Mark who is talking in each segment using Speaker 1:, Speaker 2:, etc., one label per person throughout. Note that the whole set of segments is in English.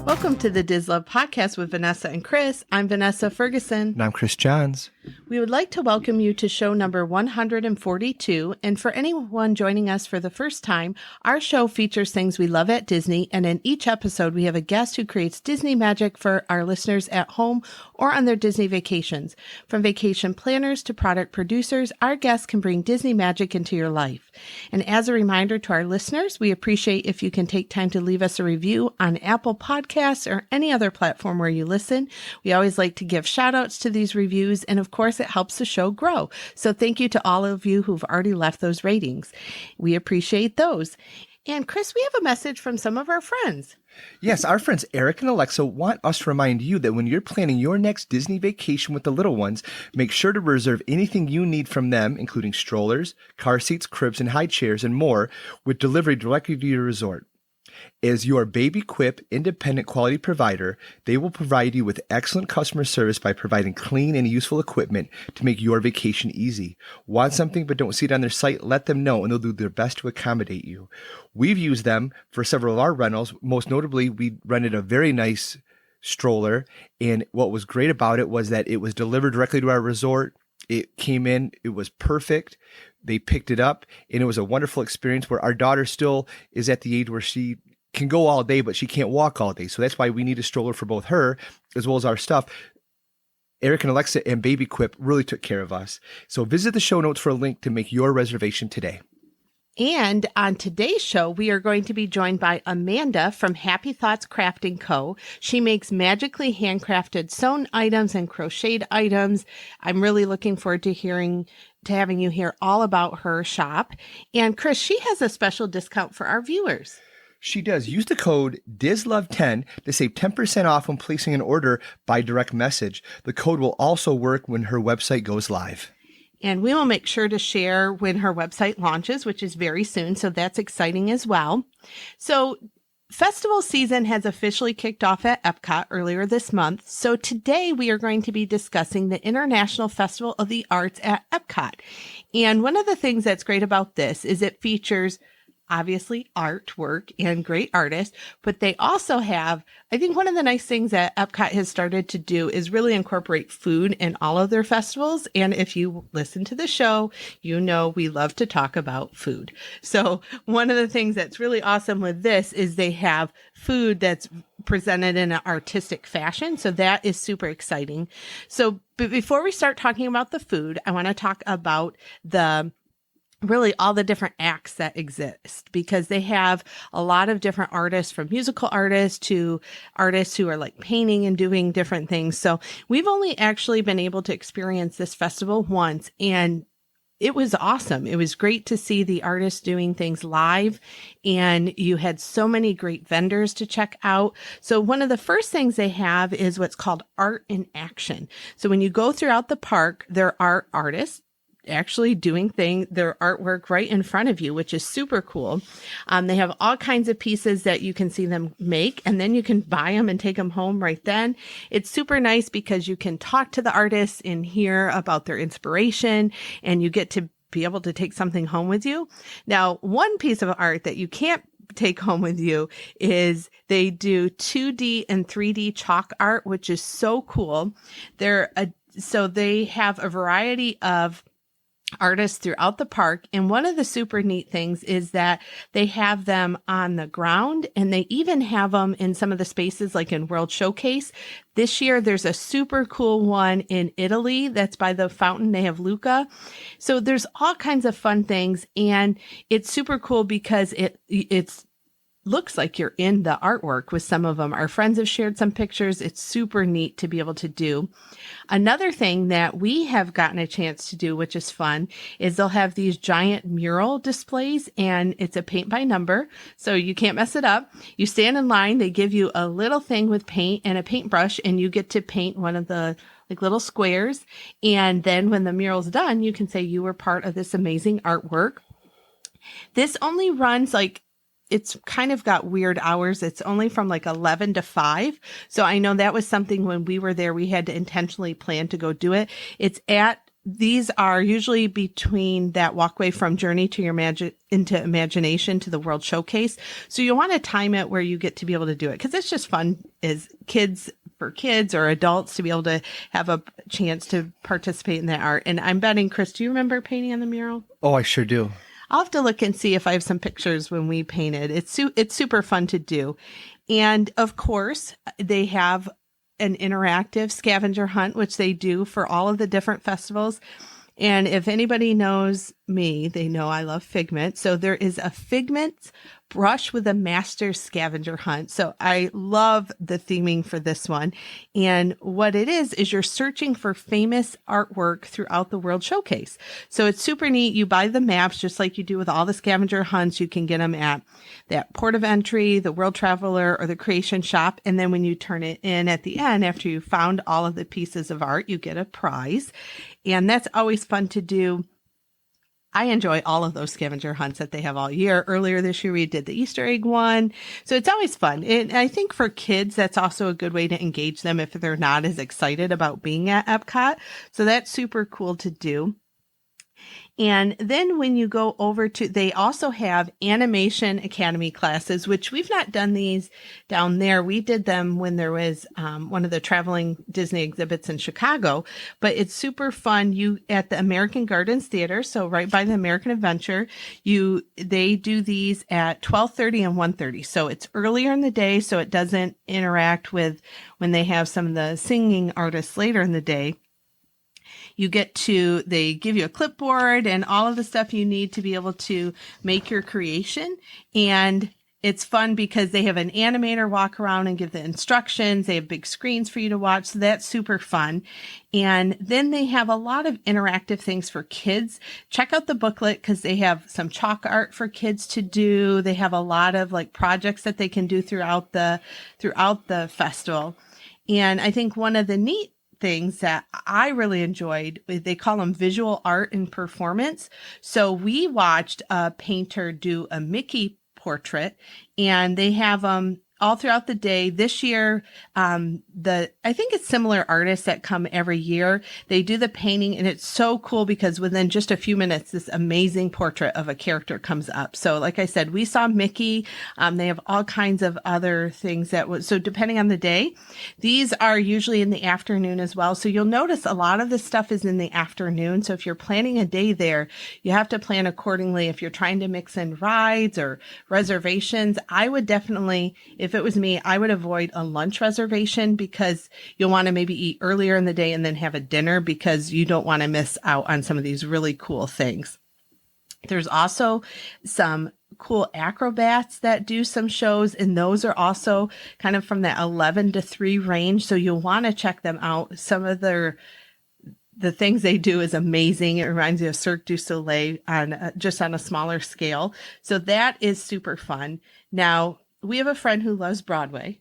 Speaker 1: Welcome to the DisLove podcast with Vanessa and Chris. I'm Vanessa Ferguson.
Speaker 2: And I'm Chris Johns.
Speaker 1: We would like to welcome you to show number 142. And for anyone joining us for the first time, our show features things we love at Disney. And in each episode, we have a guest who creates Disney magic for our listeners at home or on their Disney vacations. From vacation planners to product producers, our guests can bring Disney magic into your life. And as a reminder to our listeners, we appreciate if you can take time to leave us a review on Apple Podcasts or any other platform where you listen. We always like to give shout outs to these reviews. And of course, it helps the show grow. So thank you to all of you who've already left those ratings. We appreciate those. And Chris, we have a message from some of our friends.
Speaker 2: Yes, our friends Eric and Alexa want us to remind you that when you're planning your next Disney vacation with the little ones, make sure to reserve anything you need from them, including strollers, car seats, cribs, and high chairs, and more, with delivery directly to your resort. As your Baby Quip independent quality provider, they will provide you with excellent customer service by providing clean and useful equipment to make your vacation easy. Want something but don't see it on their site? Let them know and they'll do their best to accommodate you. We've used them for several of our rentals. Most notably, we rented a very nice stroller, and what was great about it was that it was delivered directly to our resort. It came in, it was perfect. They picked it up, and it was a wonderful experience where our daughter still is at the age where she can go all day, but she can't walk all day. So that's why we need a stroller for both her as well as our stuff. Eric and Alexa and Baby Quip really took care of us. So visit the show notes for a link to make your reservation today.
Speaker 1: And on today's show, we are going to be joined by Amanda from Happy Thoughts Crafting Co. She makes magically handcrafted sewn items and crocheted items. I'm really looking forward to having you hear all about her shop. And Chris, she has a special discount for our viewers.
Speaker 2: She does. Use the code DisLove10 to save 10% off when placing an order by direct message. The code will also work when her website goes live.
Speaker 1: And we will make sure to share when her website launches, which is very soon. So that's exciting as well. So festival season has officially kicked off at Epcot earlier this month. So today we are going to be discussing the International Festival of the Arts at Epcot. And one of the things that's great about this is it features obviously artwork and great artists, but they also have, I think one of the nice things that Epcot has started to do is really incorporate food in all of their festivals. And if you listen to the show, you know we love to talk about food. So one of the things that's really awesome with this is they have food that's presented in an artistic fashion. So that is super exciting. So but before we start talking about the food, I want to talk about really all the different acts that exist, because they have a lot of different artists, from musical artists to artists who are like painting and doing different things. So we've only actually been able to experience this festival once, and it was awesome. It was great to see the artists doing things live, and you had so many great vendors to check out. So one of the first things they have is what's called art in action. So when you go throughout the park, there are artists actually doing their artwork right in front of you, which is super cool. They have all kinds of pieces that you can see them make, and then you can buy them and take them home right then. It's super nice because you can talk to the artists and hear about their inspiration, and you get to be able to take something home with you. Now, one piece of art that you can't take home with you is they do 2D and 3D chalk art, which is so cool. So they have a variety of artists throughout the park. And one of the super neat things is that they have them on the ground, and they even have them in some of the spaces like in World Showcase. This year, there's a super cool one in Italy that's by the fountain. They have Lucca. So there's all kinds of fun things. And it's super cool because it's looks like you're in the artwork with some of them. Our friends have shared some pictures. It's super neat to be able to do. Another thing that we have gotten a chance to do, which is fun, is they'll have these giant mural displays, and it's a paint by number, so you can't mess it up. You stand in line, they give you a little thing with paint and a paintbrush, and you get to paint one of the like little squares. And then when the mural's done, you can say you were part of this amazing artwork. This only runs it's kind of got weird hours. It's only from 11 to 5. So I know that was something when we were there, we had to intentionally plan to go do it. It's at these are usually between that walkway from Journey to your into Imagination to the World Showcase. So you want to time it where you get to be able to do it, because it's just fun as for kids or adults to be able to have a chance to participate in that art. And I'm betting, Chris, do you remember painting on the mural?
Speaker 2: Oh, I sure do.
Speaker 1: I'll have to look and see if I have some pictures when we painted. It's super fun to do. And of course, they have an interactive scavenger hunt, which they do for all of the different festivals. And if anybody knows me, they know I love Figment. So there is a Figment brush with a master scavenger hunt. So I love the theming for this one. And what it is you're searching for famous artwork throughout the World Showcase. So it's super neat. You buy the maps just like you do with all the scavenger hunts. You can get them at that port of entry, the World Traveler, or the Creation Shop. And then when you turn it in at the end, after you found all of the pieces of art, you get a prize. And that's always fun to do. I enjoy all of those scavenger hunts that they have all year. Earlier this year, we did the Easter egg one. So it's always fun. And I think for kids, that's also a good way to engage them if they're not as excited about being at Epcot. So that's super cool to do. And then when you go over to, they also have Animation Academy classes, which we've not done these down there. We did them when there was one of the traveling Disney exhibits in Chicago, but it's super fun. You at the American Gardens Theater, so right by the American Adventure, they do these at 12:30 and 1:30. So it's earlier in the day, so it doesn't interact with when they have some of the singing artists later in the day. They give you a clipboard and all of the stuff you need to be able to make your creation. And it's fun because they have an animator walk around and give the instructions. They have big screens for you to watch. So that's super fun. And then they have a lot of interactive things for kids. Check out the booklet because they have some chalk art for kids to do. They have a lot of like projects that they can do throughout the festival. And I think one of the neat things that I really enjoyed, they call them visual art and performance. So we watched a painter do a Mickey portrait, and they have them all throughout the day. This year, I think it's similar artists that come every year. They do the painting, and it's so cool because within just a few minutes, this amazing portrait of a character comes up. So like I said, we saw Mickey. They have all kinds of other things so depending on the day, these are usually in the afternoon as well. So you'll notice a lot of this stuff is in the afternoon. So if you're planning a day there, you have to plan accordingly. If you're trying to mix in rides or reservations, I would definitely, if it was me, I would avoid a lunch reservation because you'll want to maybe eat earlier in the day and then have a dinner because you don't want to miss out on some of these really cool things. There's also some cool acrobats that do some shows, and those are also kind of from that 11 to 3 range. So you'll want to check them out. Some of the things they do is amazing. It reminds me of Cirque du Soleil on a smaller scale. So that is super fun. Now, we have a friend who loves Broadway.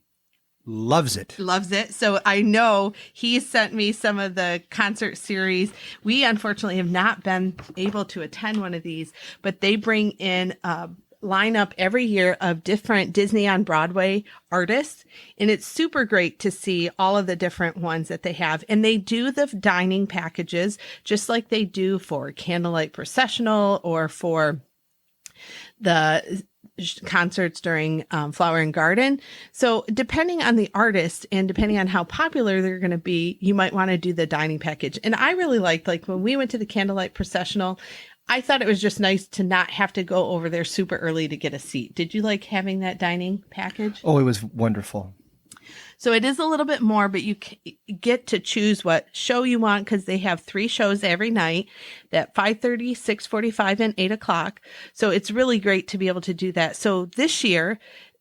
Speaker 2: Loves it.
Speaker 1: So I know he sent me some of the concert series. We unfortunately have not been able to attend one of these, but they bring in a lineup every year of different Disney on Broadway artists. And it's super great to see all of the different ones that they have. And they do the dining packages just like they do for Candlelight Processional or for the concerts during Flower and Garden. So depending on the artist and depending on how popular they're going to be, you might want to do the dining package. And I really liked, like when we went to the Candlelight Processional, I thought it was just nice to not have to go over there super early to get a seat. Did you like having that dining package?
Speaker 2: Oh, it was wonderful.
Speaker 1: So it is a little bit more, but you get to choose what show you want because they have 3 shows every night at 5:30, 6:45, and 8 o'clock. So it's really great to be able to do that. So this year,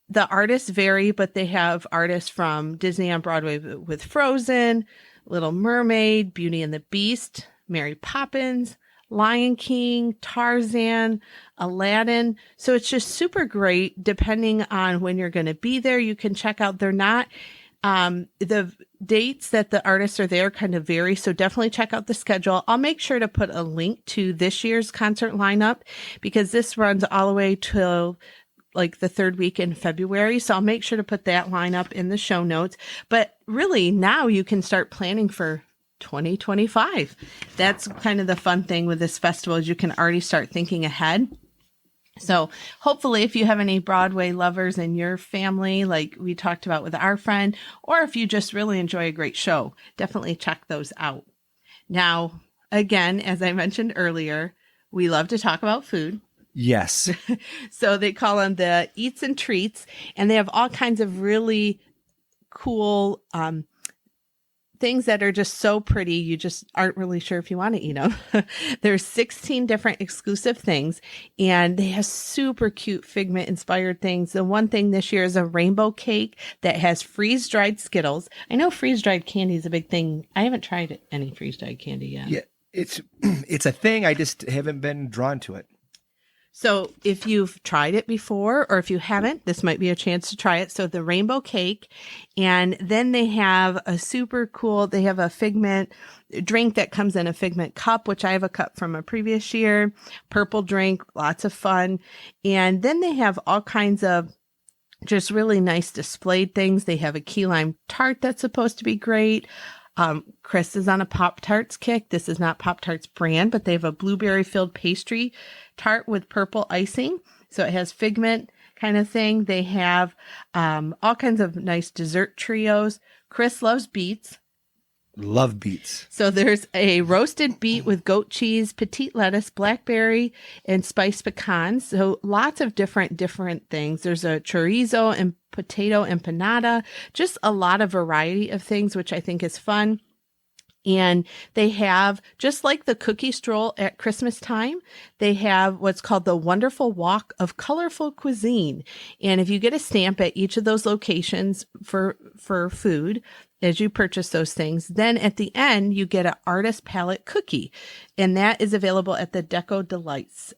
Speaker 1: the artists vary, but they have artists from Disney on Broadway with Frozen, Little Mermaid, Beauty and the Beast, Mary Poppins, Lion King, Tarzan, Aladdin. So it's just super great depending on when you're going to be there. You can check out, they're not, the dates that the artists are there kind of vary. So definitely check out the schedule. I'll make sure to put a link to this year's concert lineup because this runs all the way till like the 3rd week in February. So I'll make sure to put that lineup in the show notes. But really now you can start planning for 2025. That's kind of the fun thing with this festival is you can already start thinking ahead. So hopefully if you have any Broadway lovers in your family, like we talked about with our friend, or if you just really enjoy a great show, definitely check those out. Now, again, as I mentioned earlier, we love to talk about food.
Speaker 2: Yes.
Speaker 1: So they call them the eats and treats, and they have all kinds of really cool things that are just so pretty. You just aren't really sure if you want to eat them. There's 16 different exclusive things, and they have super cute Figment-inspired things. The one thing this year is a rainbow cake that has freeze-dried Skittles. I know freeze-dried candy is a big thing. I haven't tried any freeze-dried candy yet.
Speaker 2: Yeah, it's a thing. I just haven't been drawn to it.
Speaker 1: So if you've tried it before, or if you haven't, this might be a chance to try it. So the rainbow cake, and then they have a super cool, they have a Figment drink that comes in a Figment cup, which I have a cup from a previous year, purple drink, lots of fun. And then they have all kinds of just really nice displayed things. They have a key lime tart that's supposed to be great. Chris is on a Pop-Tarts kick. This is not Pop-Tarts brand, but they have a blueberry filled pastry tart with purple icing. So it has Figment kind of thing. They have all kinds of nice dessert trios. Chris loves beets.
Speaker 2: Love beets.
Speaker 1: So there's a roasted beet with goat cheese, petite lettuce, blackberry, and spiced pecans. So lots of different things. There's a chorizo and potato empanada, just a lot of variety of things, which I think is fun. And they have, just like the cookie stroll at Christmas time, they have what's called the Wonderful Walk of Colorful Cuisine. And if you get a stamp at each of those locations for food, as you purchase those things, then at the end, you get an artist palette cookie. And that is available at the Deco Delights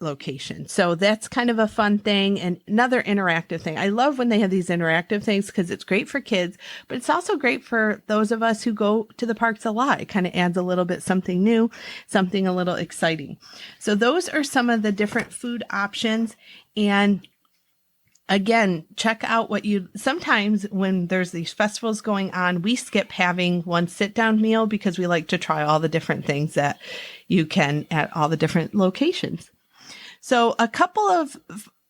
Speaker 1: location. So that's kind of a fun thing and another interactive thing. I love when they have these interactive things because it's great for kids, but it's also great for those of us who go to the parks a lot. It kind of adds a little bit something new, something a little exciting. So those are some of the different food options. And again, check out sometimes when there's these festivals going on, we skip having one sit down meal because we like to try all the different things that you can at all the different locations. So a couple of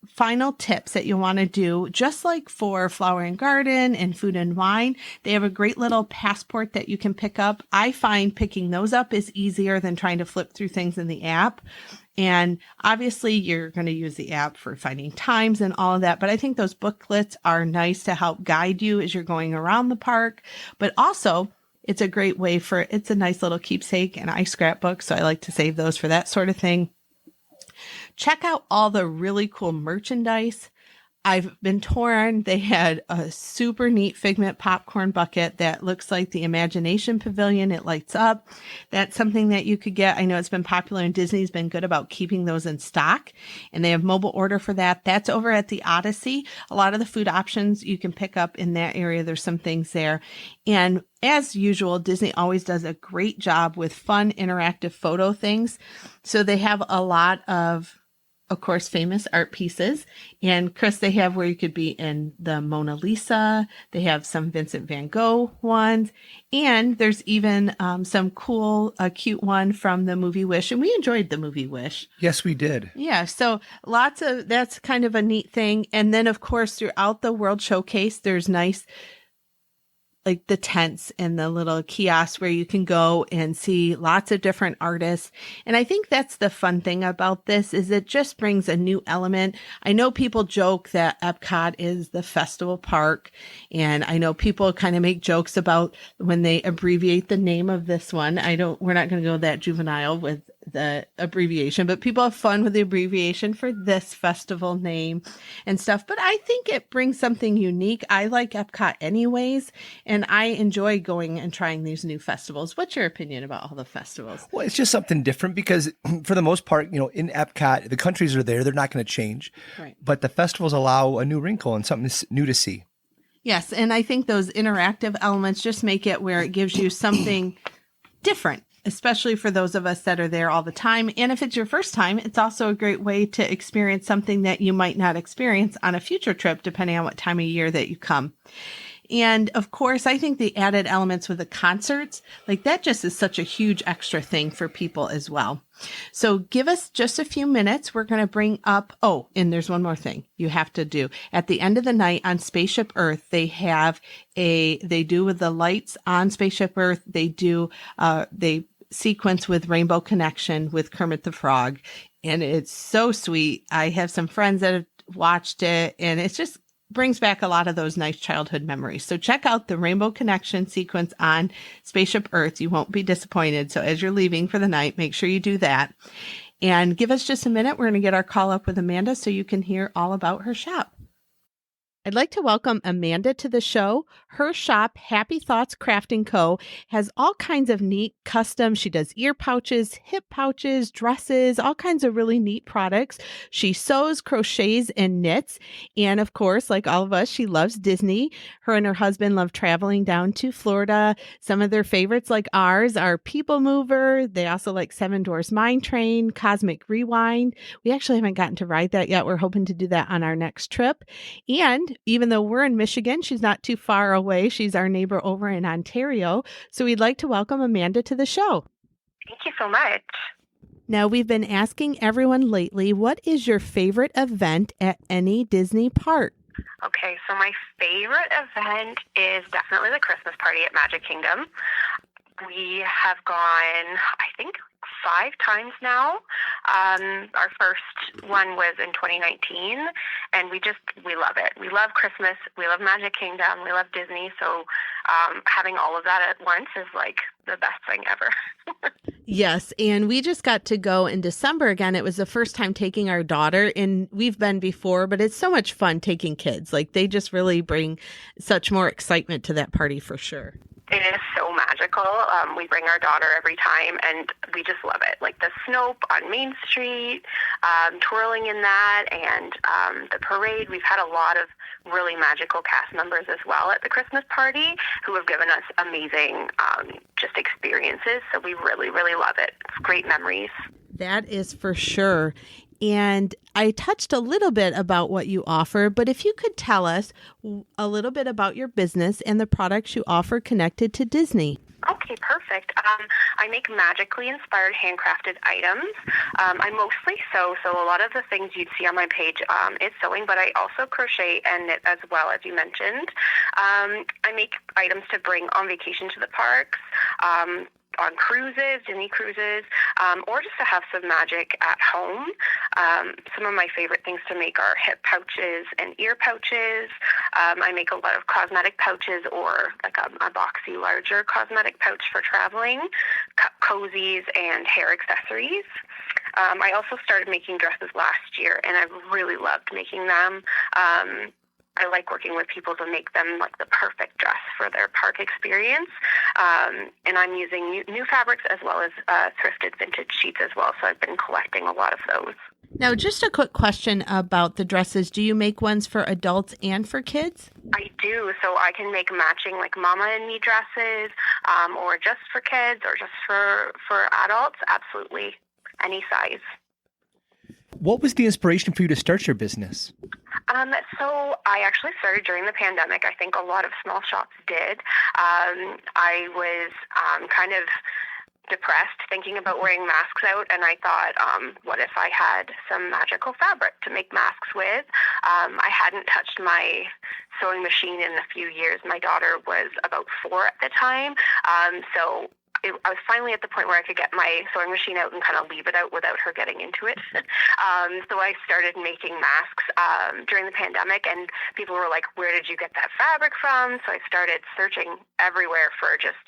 Speaker 1: final tips that you want to do, just like for Flower and Garden and Food and Wine, they have a great little passport that you can pick up. I find picking those up is easier than trying to flip through things in the app. And obviously you're going to use the app for finding times and all of that. But I think those booklets are nice to help guide you as you're going around the park. But also it's a great way it's a nice little keepsake, and I scrapbook. So I like to save those for that sort of thing. Check out all the really cool merchandise. I've been torn. They had a super neat Figment popcorn bucket that looks like the Imagination Pavilion. It lights up. That's something that you could get. I know it's been popular and Disney's been good about keeping those in stock, and they have mobile order for that. That's over at the Odyssey. A lot of the food options you can pick up in that area. There's some things there. And as usual, Disney always does a great job with fun, interactive photo things. So they have a lot of course, famous art pieces. And Chris, they have where you could be in the Mona Lisa. They have some Vincent van Gogh ones. And there's even some cool, cute one from the movie Wish. And we enjoyed the movie Wish.
Speaker 2: Yes, we did.
Speaker 1: Yeah. So that's kind of a neat thing. And then, of course, throughout the World Showcase, there's nice, like the tents and the little kiosks where you can go and see lots of different artists. And I think that's the fun thing about this is it just brings a new element. I know people joke that Epcot is the festival park. And I know people kind of make jokes about when they abbreviate the name of this one. We're not going to go that juvenile with the abbreviation, but people have fun with the abbreviation for this festival name and stuff. But I think it brings something unique. I like Epcot anyways, and I enjoy going and trying these new festivals. What's your opinion about all the festivals?
Speaker 2: Well, it's just something different because for the most part, in Epcot, the countries are there. They're not going to change. Right. But the festivals allow a new wrinkle and something new to see. Yes.
Speaker 1: And I think those interactive elements just make it where it gives you something different, especially for those of us that are there all the time. And if it's your first time, it's also a great way to experience something that you might not experience on a future trip, depending on what time of year that you come. And of course, I think the added elements with the concerts, like that just is such a huge extra thing for people as well. So give us just a few minutes. We're going to bring up, oh, and there's one more thing you have to do. At the end of the night on Spaceship Earth, they do with the lights on Spaceship Earth, they sequence with Rainbow Connection with Kermit the Frog. And it's so sweet. I have some friends that have watched it, and it's just brings back a lot of those nice childhood memories. So check out the Rainbow Connection sequence on Spaceship Earth. You won't be disappointed. So as you're leaving for the night, make sure you do that. And give us just a minute. We're going to get our call up with Amanda so you can hear all about her shop. I'd like to welcome Amanda to the show. Her shop, Happy Thoughts Crafting Co., has all kinds of neat custom. She does ear pouches, hip pouches, dresses, all kinds of really neat products. She sews, crochets, and knits. And of course, like all of us, she loves Disney. Her and her husband love traveling down to Florida. Some of their favorites, like ours, are People Mover. They also like Seven Dwarfs Mine Train, Cosmic Rewind. We actually haven't gotten to ride that yet. We're hoping to do that on our next trip. And even though we're in Michigan, she's not too far away. She's our neighbor over in Ontario. So we'd like to welcome Amanda to the show.
Speaker 3: Thank you so much.
Speaker 1: Now, we've been asking everyone lately, what is your favorite event at any Disney park?
Speaker 3: Okay, so my favorite event is definitely the Christmas party at Magic Kingdom. We have gone, I think, 5 times now. Our first one was in 2019, and we love it. We love Christmas. We love Magic Kingdom. We love Disney. So having all of that at once is like the best thing ever.
Speaker 1: Yes, and we just got to go in December again. It was the first time taking our daughter, and we've been before, but it's so much fun taking kids. Like, they just really bring such more excitement to that party for sure.
Speaker 3: It is so magical. We bring our daughter every time, and we just love it. Like the Snope on Main Street, twirling in that, and the parade. We've had a lot of really magical cast members as well at the Christmas party who have given us amazing just experiences. So we really, really love it. It's great memories.
Speaker 1: That is for sure. And I touched a little bit about what you offer, but if you could tell us a little bit about your business and the products you offer connected to Disney.
Speaker 3: Okay, perfect. I make magically inspired handcrafted items. I mostly sew, so a lot of the things you'd see on my page is sewing, but I also crochet and knit as well, as you mentioned. I make items to bring on vacation to the parks, on cruises, Disney cruises, or just to have some magic at home. Some of my favorite things to make are hip pouches and ear pouches. I make a lot of cosmetic pouches, or like a boxy, larger cosmetic pouch for traveling, cozies, and hair accessories. I also started making dresses last year, and I've really loved making them. I like working with people to make them like the perfect dress for their park experience. And I'm using new fabrics as well as thrifted vintage sheets as well. So I've been collecting a lot of those.
Speaker 1: Now, just a quick question about the dresses. Do you make ones for adults and for kids?
Speaker 3: I do. So I can make matching like mama and me dresses, or just for kids, or just for adults. Absolutely. Any size.
Speaker 2: What was the inspiration for you to start your business?
Speaker 3: So I actually started during the pandemic. I think a lot of small shops did. I was kind of depressed thinking about wearing masks out, and I thought, what if I had some magical fabric to make masks with? I hadn't touched my sewing machine in a few years. My daughter was about 4 at the time, so I was finally at the point where I could get my sewing machine out and kind of leave it out without her getting into it. So I started making masks during the pandemic, and people were like, where did you get that fabric from? So I started searching everywhere for just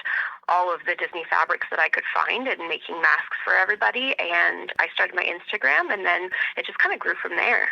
Speaker 3: all of the Disney fabrics that I could find and making masks for everybody. And I started my Instagram, and then it just kind of grew from there.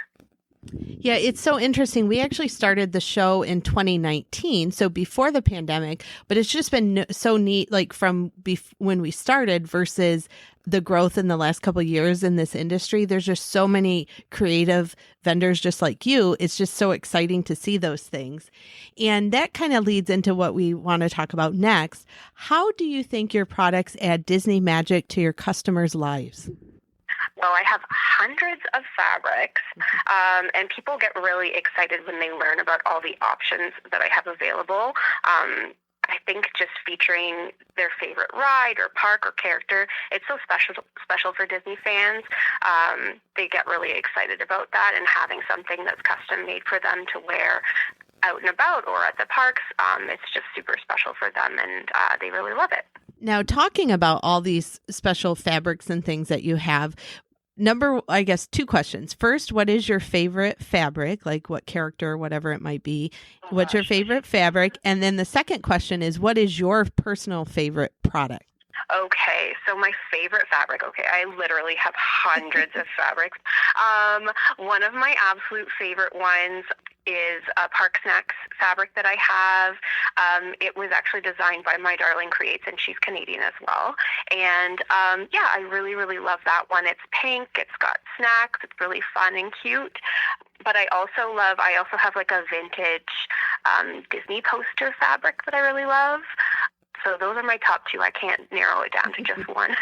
Speaker 1: Yeah, it's so interesting. We actually started the show in 2019, so before the pandemic, but it's just been so neat, like from when we started versus the growth in the last couple of years in this industry. There's just so many creative vendors just like you. It's just so exciting to see those things. And that kind of leads into what we want to talk about next. How do you think your products add Disney magic to your customers' lives?
Speaker 3: Well, I have hundreds of fabrics, and people get really excited when they learn about all the options that I have available. I think just featuring their favorite ride or park or character, it's so special for Disney fans. They get really excited about that, and having something that's custom made for them to wear out and about or at the parks, it's just super special for them, and they really love it.
Speaker 1: Now, talking about all these special fabrics and things that you have, I guess, two questions. First, what is your favorite fabric? Like what character, whatever it might be. What's your favorite fabric? And then the second question is, what is your personal favorite product?
Speaker 3: Okay, so my favorite fabric, I literally have hundreds of fabrics. One of my absolute favorite ones is a Park Snacks fabric that I have. It was actually designed by my darling Creates, and she's Canadian as well. And I really, really love that one. It's pink, it's got snacks, it's really fun and cute. But I also have like a vintage Disney poster fabric that I really love. So those are my top two. I can't narrow it down to just one.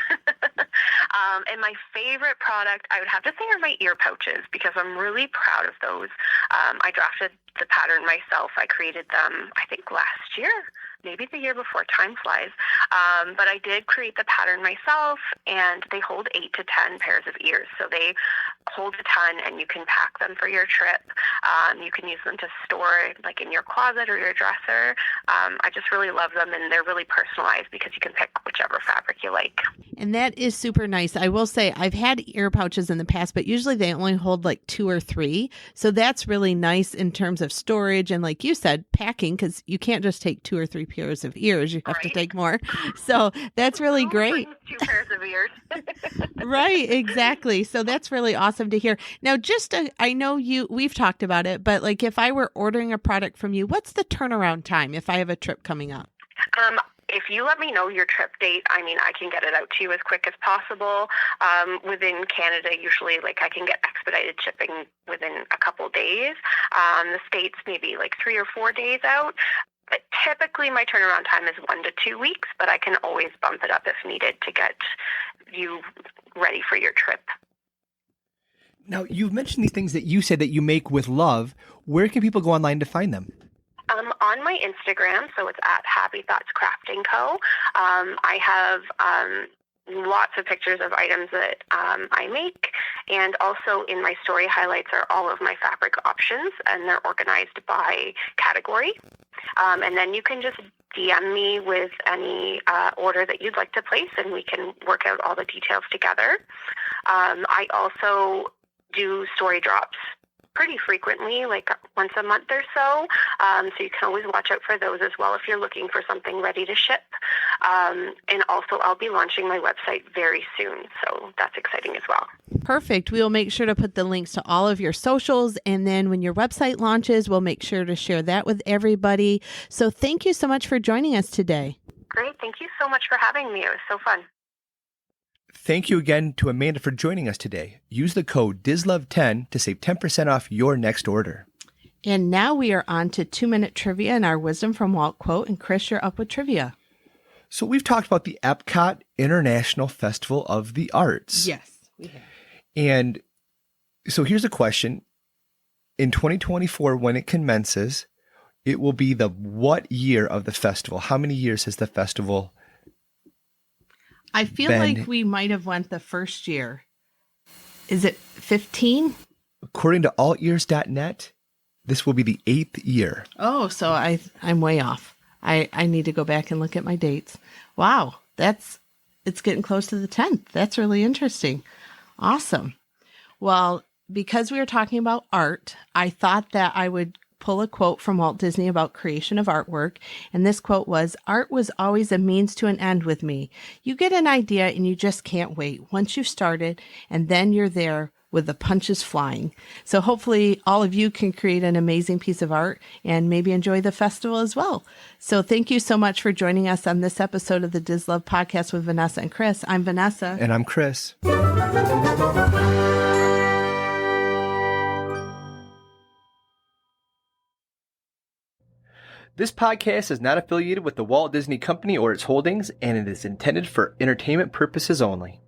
Speaker 3: And my favorite product, I would have to say, are my ear pouches, because I'm really proud of those. I drafted the pattern myself. I created them, I think, last year, maybe the year before. Time flies. But I did create the pattern myself, and they hold 8 to 10 pairs of ears. So they hold a ton, and you can pack them for your trip. You can use them to store like in your closet or your dresser. I just really love them, and they're really personalized because you can pick whichever fabric you like.
Speaker 1: And that is super nice. I will say I've had ear pouches in the past, but usually they only hold like 2 or 3. So that's really nice in terms of storage and, like you said, packing, because you can't just take 2 or 3 pairs of ears. You have to take more. So that's really great.
Speaker 3: 2 pairs of ears.
Speaker 1: Right, exactly. So that's really awesome to hear. Now, I know we've talked about it, but like if I were ordering a product from you, what's the turnaround time if I have a trip coming up?
Speaker 3: If you let me know your trip date, I can get it out to you as quick as possible. Within Canada, usually, I can get expedited shipping within a couple days. The States, maybe 3 or 4 days out. But typically, my turnaround time is 1 to 2 weeks, but I can always bump it up if needed to get you ready for your trip.
Speaker 2: Now, you've mentioned these things that you said that you make with love. Where can people go online to find them?
Speaker 3: On my Instagram, so it's at Happy Thoughts Crafting Co. I have lots of pictures of items that I make, and also in my story highlights are all of my fabric options, and they're organized by category. And then you can just DM me with any order that you'd like to place, and we can work out all the details together. I also do story drops pretty frequently, once a month or so. So you can always watch out for those as well if you're looking for something ready to ship. And also I'll be launching my website very soon, so that's exciting as well.
Speaker 1: Perfect. We will make sure to put the links to all of your socials, and then when your website launches, we'll make sure to share that with everybody. So thank you so much for joining us today.
Speaker 3: Great. Thank you so much for having me. It was so fun.
Speaker 2: Thank you again to Amanda for joining us today. Use the code DisLove10 to save 10% off your next order.
Speaker 1: And now we are on to 2-minute trivia and our Wisdom from Walt quote. And Chris, you're up with trivia.
Speaker 2: So we've talked about the Epcot International Festival of the Arts.
Speaker 1: Yes, we have.
Speaker 2: And so here's a question. In 2024, when it commences, it will be the what year of the festival? How many years has the festival
Speaker 1: I feel like we might have went the first year. Is it 15?
Speaker 2: According to allears.net, this will be the 8th year.
Speaker 1: Oh, so I'm way off. I need to go back and look at my dates. Wow, it's getting close to the 10th. That's really interesting. Awesome. Well, because we were talking about art, I thought that I would pull a quote from Walt Disney about creation of artwork. And this quote was, "Art was always a means to an end with me. You get an idea and you just can't wait. Once you've started, and then you're there with the punches flying." So hopefully all of you can create an amazing piece of art and maybe enjoy the festival as well. So thank you so much for joining us on this episode of the DisLove podcast with Vanessa and Chris. I'm Vanessa.
Speaker 2: And I'm Chris. This podcast is not affiliated with the Walt Disney Company or its holdings, and it is intended for entertainment purposes only.